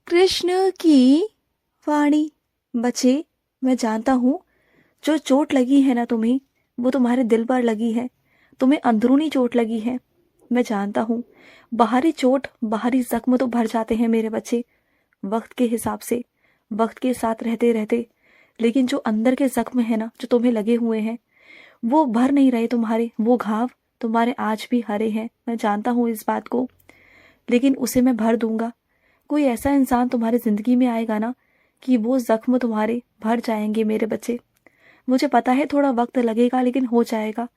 कृष्ण की वाणी। बच्चे, मैं जानता हूँ जो चोट लगी है ना तुम्हें, वो तुम्हारे दिल पर लगी है। तुम्हें अंदरूनी चोट लगी है। मैं जानता हूँ बाहरी चोट, बाहरी जख्म तो भर जाते हैं मेरे बच्चे, वक्त के हिसाब से, वक्त के साथ रहते रहते। लेकिन जो अंदर के जख्म है ना, जो तुम्हें लगे हुए हैं, वो भर नहीं रहे। तुम्हारे वो घाव तुम्हारे आज भी हरे हैं। मैं जानता हूँ इस बात को, लेकिन उसे मैं भर दूंगा। कोई ऐसा इंसान तुम्हारी जिंदगी में आएगा ना कि वो जख्म तुम्हारे भर जाएंगे मेरे बच्चे। मुझे पता है थोड़ा वक्त लगेगा, लेकिन हो जाएगा।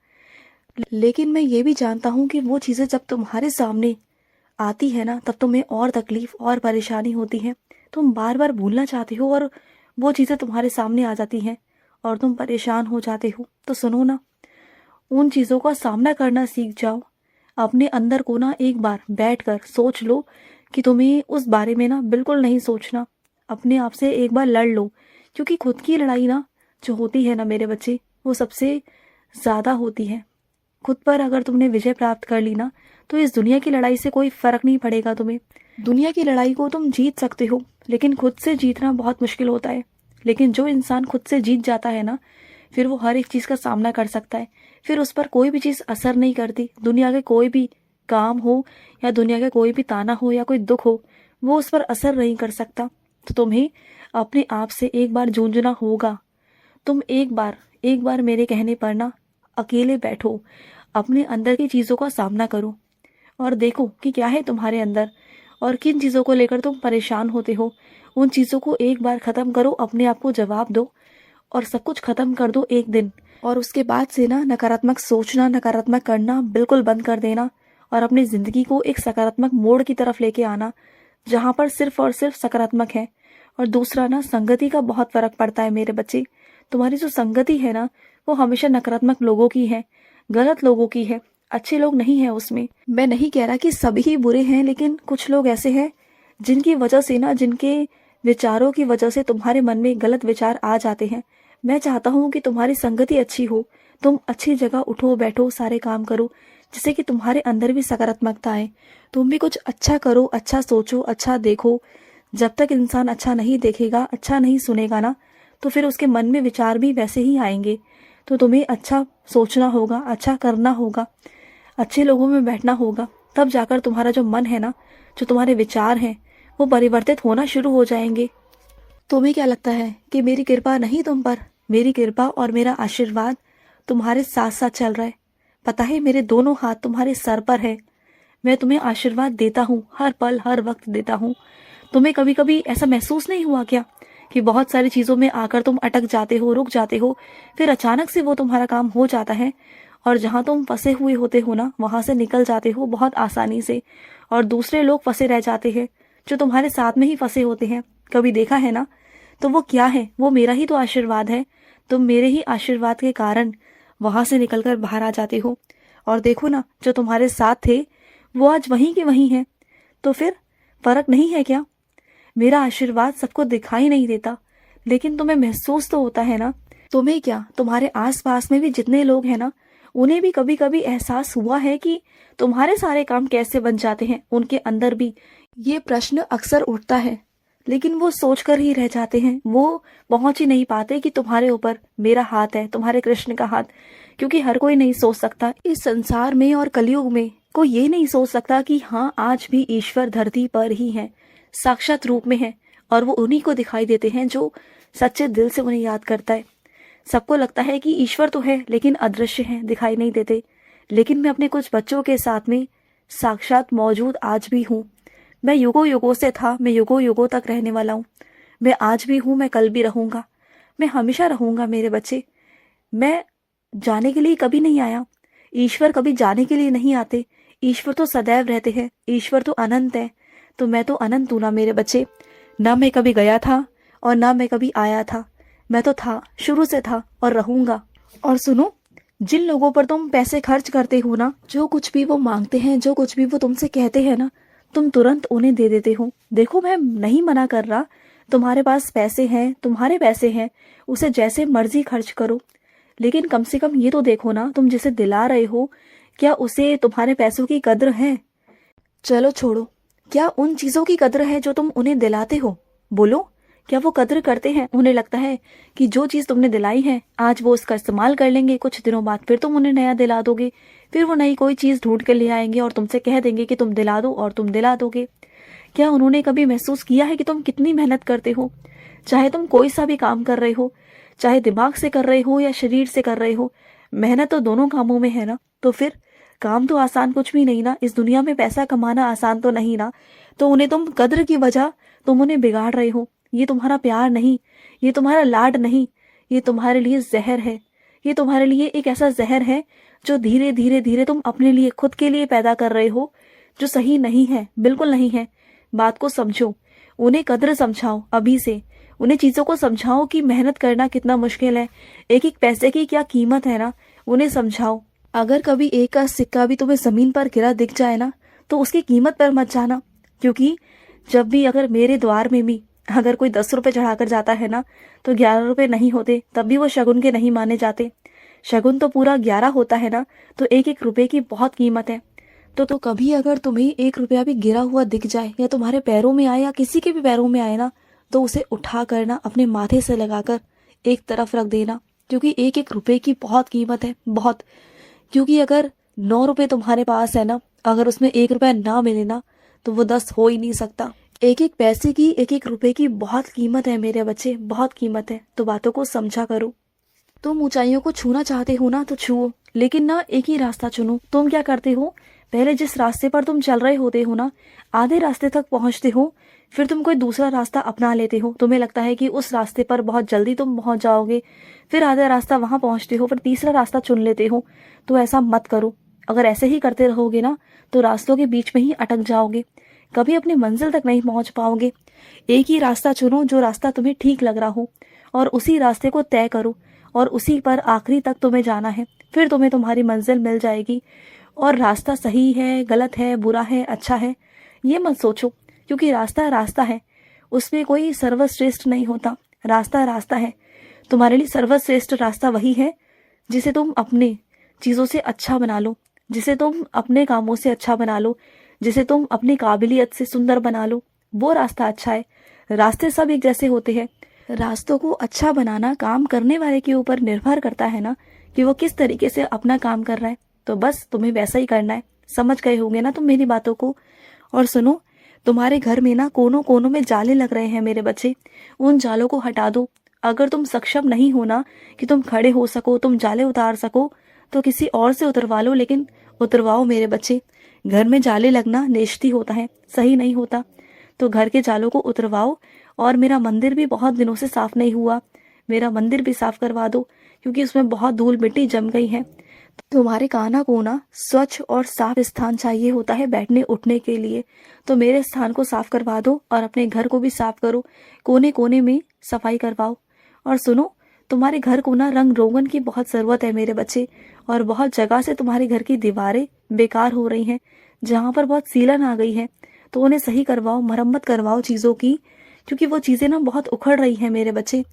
लेकिन मैं ये भी जानता हूँ कि वो चीज़ें जब तुम्हारे सामने आती है ना, तब तुम्हें और तकलीफ और परेशानी होती है। तुम बार बार भूलना चाहते हो और वो चीज़ें तुम्हारे सामने आ जाती हैं और तुम परेशान हो जाते हो। तो सुनो ना, उन चीज़ों का सामना करना सीख जाओ। अपने अंदर को ना एक बार बैठ कर सोच लो कि तुम्हें उस बारे में ना बिल्कुल नहीं सोचना। अपने आप से एक बार लड़ लो, क्योंकि खुद की लड़ाई ना जो होती है ना मेरे बच्चे, वो सबसे ज़्यादा होती है। खुद पर अगर तुमने विजय प्राप्त कर ली ना, तो इस दुनिया की लड़ाई से कोई फर्क नहीं पड़ेगा तुम्हें। दुनिया की लड़ाई को तुम जीत सकते हो, लेकिन खुद से जीतना बहुत मुश्किल होता है। लेकिन जो इंसान खुद से जीत जाता है ना, फिर वो हर एक चीज़ का सामना कर सकता है। फिर उस पर कोई भी चीज़ असर नहीं करती। दुनिया के कोई भी काम हो या दुनिया का कोई भी ताना हो या कोई दुख हो, वो उस पर असर नहीं कर सकता। तो तुम्हें अपने आप से एक बार जूझना होगा। तुम एक बार मेरे कहने पर ना अकेले बैठो, अपने अंदर की चीज़ों का सामना करो और देखो कि क्या है तुम्हारे अंदर और किन चीज़ों को लेकर तुम परेशान होते हो। उन चीज़ों को एक बार ख़त्म करो, अपने आप को जवाब दो और सब कुछ ख़त्म कर दो एक दिन। और उसके बाद से ना नकारात्मक सोचना, नकारात्मक करना बिल्कुल बंद कर देना और अपनी ज़िंदगी को एक सकारात्मक मोड़ की तरफ लेके आना, जहाँ पर सिर्फ और सिर्फ सकारात्मक है। और दूसरा ना, संगति का बहुत फ़र्क पड़ता है मेरे बच्चे। तुम्हारी जो संगति है ना, वो हमेशा नकारात्मक लोगों की है, गलत लोगों की है, अच्छे लोग नहीं है उसमें। मैं नहीं कह रहा कि सभी ही बुरे हैं, लेकिन कुछ लोग ऐसे हैं जिनकी वजह से ना, जिनके विचारों की वजह से तुम्हारे मन में गलत विचार आ जाते हैं। मैं चाहता हूँ कि तुम्हारी संगति अच्छी हो, तुम अच्छी जगह उठो बैठो, सारे काम करो, जिससे कि तुम्हारे अंदर भी सकारात्मकता आए। तुम भी कुछ अच्छा करो, अच्छा सोचो, अच्छा देखो। जब तक इंसान अच्छा नहीं देखेगा, अच्छा नहीं सुनेगा ना, तो फिर उसके मन में विचार भी वैसे ही आएंगे। तो तुम्हें अच्छा सोचना होगा, अच्छा करना होगा, अच्छे लोगों में बैठना होगा। तब जाकर तुम्हारा जो मन है ना, जो तुम्हारे विचार हैं, वो परिवर्तित होना शुरू हो जाएंगे। तुम्हें क्या लगता है कि मेरी कृपा नहीं तुम पर? मेरी कृपा और मेरा आशीर्वाद तुम्हारे साथ साथ चल रहा है। पता है, मेरे दोनों हाथ तुम्हारे सर पर है। मैं तुम्हें आशीर्वाद देता हूँ, हर पल हर वक्त देता हूँ। तुम्हें कभी कभी ऐसा महसूस नहीं हुआ क्या कि बहुत सारी चीज़ों में आकर तुम अटक जाते हो, रुक जाते हो, फिर अचानक से वो तुम्हारा काम हो जाता है और जहाँ तुम फंसे हुए होते हो ना, वहाँ से निकल जाते हो बहुत आसानी से, और दूसरे लोग फंसे रह जाते हैं जो तुम्हारे साथ में ही फंसे होते हैं। कभी देखा है ना? तो वो क्या है? वो मेरा ही तो आशीर्वाद है। तुम मेरे ही आशीर्वाद के कारण वहां से निकलकर बाहर आ जाते हो। और देखो ना, जो तुम्हारे साथ थे वो आज वहीं के वहीं हैं। तो फिर फर्क नहीं है क्या? मेरा आशीर्वाद सबको दिखाई नहीं देता, लेकिन तुम्हें महसूस तो होता है ना। तुम्हें क्या, तुम्हारे आसपास में भी जितने लोग हैं ना, उन्हें भी कभी कभी एहसास हुआ है कि तुम्हारे सारे काम कैसे बन जाते हैं? उनके अंदर भी ये प्रश्न अक्सर उठता है, लेकिन वो सोच कर ही रह जाते हैं। वो पहुंच ही नहीं पाते कि तुम्हारे ऊपर मेरा हाथ है, तुम्हारे कृष्ण का हाथ। क्योंकि हर कोई नहीं सोच सकता इस संसार में और कलयुग में, कोई ये नहीं सोच सकता कि हाँ, आज भी ईश्वर धरती पर ही है, साक्षात रूप में है, और वो उन्हीं को दिखाई देते हैं जो सच्चे दिल से उन्हें याद करता है। सबको लगता है कि ईश्वर तो है, लेकिन अदृश्य है, दिखाई नहीं देते। लेकिन मैं अपने कुछ बच्चों के साथ में साक्षात मौजूद आज भी हूँ। मैं युगों युगों से था, मैं युगों युगों तक रहने वाला हूँ। मैं आज भी हूँ, मैं कल भी रहूंगा, मैं हमेशा रहूंगा मेरे बच्चे। मैं जाने के लिए कभी नहीं आया। ईश्वर कभी जाने के लिए नहीं आते। ईश्वर तो सदैव रहते हैं, ईश्वर तो अनंत है। तो मैं तो अनंत हूं ना मेरे बच्चे। ना मैं कभी गया था और ना मैं कभी आया था। मैं तो था, शुरू से था और रहूंगा। और सुनो, जिन लोगों पर तुम पैसे खर्च करते हो ना, जो कुछ भी वो मांगते हैं, जो कुछ भी वो तुमसे कहते हैं ना, तुम तुरंत उन्हें दे देते हो। देखो, मैं नहीं मना कर रहा, तुम्हारे पास पैसे हैं, तुम्हारे पैसे हैं, उसे जैसे मर्जी खर्च करो। लेकिन कम से कम ये तो देखो ना, तुम जिसे दिला रहे हो, क्या उसे तुम्हारे पैसों की कद्र है? चलो छोड़ो, क्या उन चीजों की कद्र है जो तुम उन्हें दिलाते हो? बोलो, क्या वो कद्र करते हैं? उन्हें लगता है कि जो चीज तुमने दिलाई है आज वो उसका इस्तेमाल कर लेंगे, कुछ दिनों बाद फिर तुम उन्हें नया दिला दोगे, फिर वो नई कोई चीज ढूंढ कर ले आएंगे और तुमसे कह देंगे कि तुम दिला दो, और तुम दिला दोगे। क्या उन्होंने कभी महसूस किया है कि तुम कितनी मेहनत करते हो? चाहे तुम कोई सा भी काम कर रहे हो, चाहे दिमाग से कर रहे हो या शरीर से कर रहे हो, मेहनत तो दोनों कामों में है ना। तो फिर काम तो आसान कुछ भी नहीं ना, इस दुनिया में पैसा कमाना आसान तो नहीं ना। तो उन्हें तुम कद्र की वजह तुम उन्हें बिगाड़ रहे हो। ये तुम्हारा प्यार नहीं, ये तुम्हारा लाड नहीं, ये तुम्हारे लिए जहर है। ये तुम्हारे लिए एक ऐसा जहर है जो धीरे धीरे धीरे तुम अपने लिए, खुद के लिए पैदा कर रहे हो, जो सही नहीं है, बिल्कुल नहीं है। बात को समझो, उन्हें कद्र समझाओ अभी से। उन्हें चीजों को समझाओ कि मेहनत करना कितना मुश्किल है, एक एक पैसे की क्या कीमत है ना, उन्हें समझाओ। अगर कभी एक का सिक्का भी तुम्हें जमीन पर गिरा दिख जाए ना, तो उसकी कीमत पर मत जाना। क्योंकि जब भी अगर मेरे द्वार में भी अगर कोई 10 रुपए चढ़ाकर जाता है ना, तो 11 रुपए नहीं होते, तब भी वो शगुन के नहीं माने जाते। शगुन तो पूरा 11 होता है ना, तो एक एक रुपए की बहुत कीमत है। तो कभी अगर तुम्हें 1 रुपया भी गिरा हुआ दिख जाए, या तुम्हारे पैरों में आए या किसी के भी पैरों में आए ना, तो उसे उठा कर ना अपने माथे से लगाकर एक तरफ रख देना। क्योंकि एक एक रुपए की बहुत कीमत है, बहुत। क्योंकि अगर 9 रुपए तुम्हारे पास है ना, अगर उसमें 1 रुपया ना मिले ना, तो वो 10 हो ही नहीं सकता। एक एक पैसे की, एक एक रुपए की बहुत कीमत है मेरे बच्चे, बहुत कीमत है। तो बातों को समझा करो। तुम ऊंचाइयों को छूना चाहते हो ना, तो छुओ, लेकिन ना एक ही रास्ता चुनो। तुम क्या करते हो, पहले जिस रास्ते पर तुम चल रहे होते हो ना, आधे रास्ते तक पहुंचते हो, फिर तुम कोई दूसरा रास्ता अपना लेते हो। तुम्हें लगता है कि उस रास्ते पर बहुत जल्दी तुम पहुंच जाओगे, फिर आधा रास्ता वहां पहुंचते हो, फिर तीसरा रास्ता चुन लेते हो। तो ऐसा मत करो। अगर ऐसे ही करते रहोगे ना, तो रास्तों के बीच में ही अटक जाओगे, कभी अपनी मंजिल तक नहीं पहुंच पाओगे। एक ही रास्ता चुनो, जो रास्ता तुम्हें ठीक लग रहा हो, और उसी रास्ते को तय करो, और उसी पर आखिरी तक तुम्हें जाना है। फिर तुम्हें तुम्हारी मंजिल मिल जाएगी। और रास्ता सही है, गलत है, बुरा है, अच्छा है, ये मत सोचो। क्योंकि रास्ता रास्ता है, उसमें कोई सर्वश्रेष्ठ नहीं होता। रास्ता रास्ता है। तुम्हारे लिए सर्वश्रेष्ठ रास्ता वही है जिसे तुम अपने चीजों से अच्छा बना लो, जिसे तुम अपने कामों से अच्छा बना लो, जिसे तुम अपनी काबिलियत से सुंदर बना लो। वो रास्ता अच्छा है। रास्ते सब एक जैसे होते हैं। रास्तों को अच्छा बनाना काम करने वाले के ऊपर निर्भर करता है ना, कि वो किस तरीके से अपना काम कर रहा है। तो बस तुम्हें वैसा ही करना है। समझ गए होंगे ना तुम मेरी बातों को। और सुनो, तुम्हारे घर में ना कोनों कोनों में जाले लग रहे हैं मेरे बच्चे, उन जालों को हटा दो। अगर तुम सक्षम नहीं हो ना कि तुम खड़े हो सको, तुम जाले उतार सको, तो किसी और से उतरवा लो, लेकिन उतरवाओ मेरे बच्चे। घर में जाले लगना नेश्ती होता है, सही नहीं होता। तो घर के जालों को उतरवाओ। और मेरा मंदिर भी बहुत दिनों से साफ नहीं हुआ, मेरा मंदिर भी साफ करवा दो, क्योंकि उसमें बहुत धूल मिट्टी जम गई है। तुम्हारे कान्हा को ना स्वच्छ और साफ स्थान चाहिए होता है बैठने उठने के लिए। तो मेरे स्थान को साफ करवा दो, और अपने घर को भी साफ करो, कोने कोने में सफाई करवाओ। और सुनो, तुम्हारे घर को ना रंग रोगन की बहुत जरूरत है मेरे बच्चे। और बहुत जगह से तुम्हारे घर की दीवारें बेकार हो रही हैं, जहाँ पर बहुत सीलन आ गई है, तो उन्हें सही करवाओ, मरम्मत करवाओ चीजों की। क्योंकि वो चीजें ना बहुत उखड़ रही हैं मेरे बच्चे,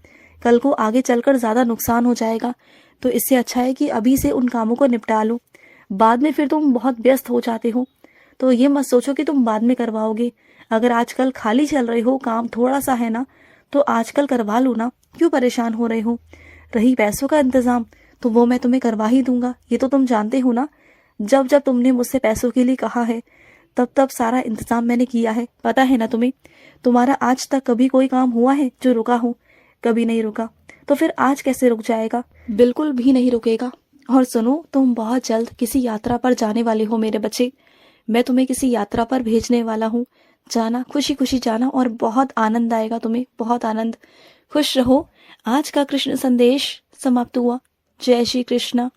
कल को आगे चलकर ज्यादा नुकसान हो जाएगा। तो इससे अच्छा है कि अभी से उन कामों को निपटा लो, बाद में फिर तुम बहुत व्यस्त हो जाते हो। तो ये मत सोचो कि तुम बाद में करवाओगे। अगर आजकल खाली चल रहे हो, काम थोड़ा सा है ना, तो आजकल करवा लो ना, क्यों परेशान हो रहे हो। रही पैसों का इंतजाम, तो वो मैं तुम्हें करवा ही दूंगा, ये तो तुम जानते हो ना। जब जब तुमने मुझसे पैसों के लिए कहा है, तब तब सारा इंतजाम मैंने किया है, पता है ना तुम्हें। तुम्हारा आज तक कभी कोई काम हुआ है जो रुका हो? कभी नहीं रुका। तो फिर आज कैसे रुक जाएगा? बिल्कुल भी नहीं रुकेगा। और सुनो, तुम बहुत जल्द किसी यात्रा पर जाने वाले हो मेरे बच्चे। मैं तुम्हें किसी यात्रा पर भेजने वाला हूँ। जाना, खुशी खुशी जाना, और बहुत आनंद आएगा तुम्हें, बहुत आनंद। खुश रहो। आज का कृष्ण संदेश समाप्त हुआ। जय श्री कृष्ण।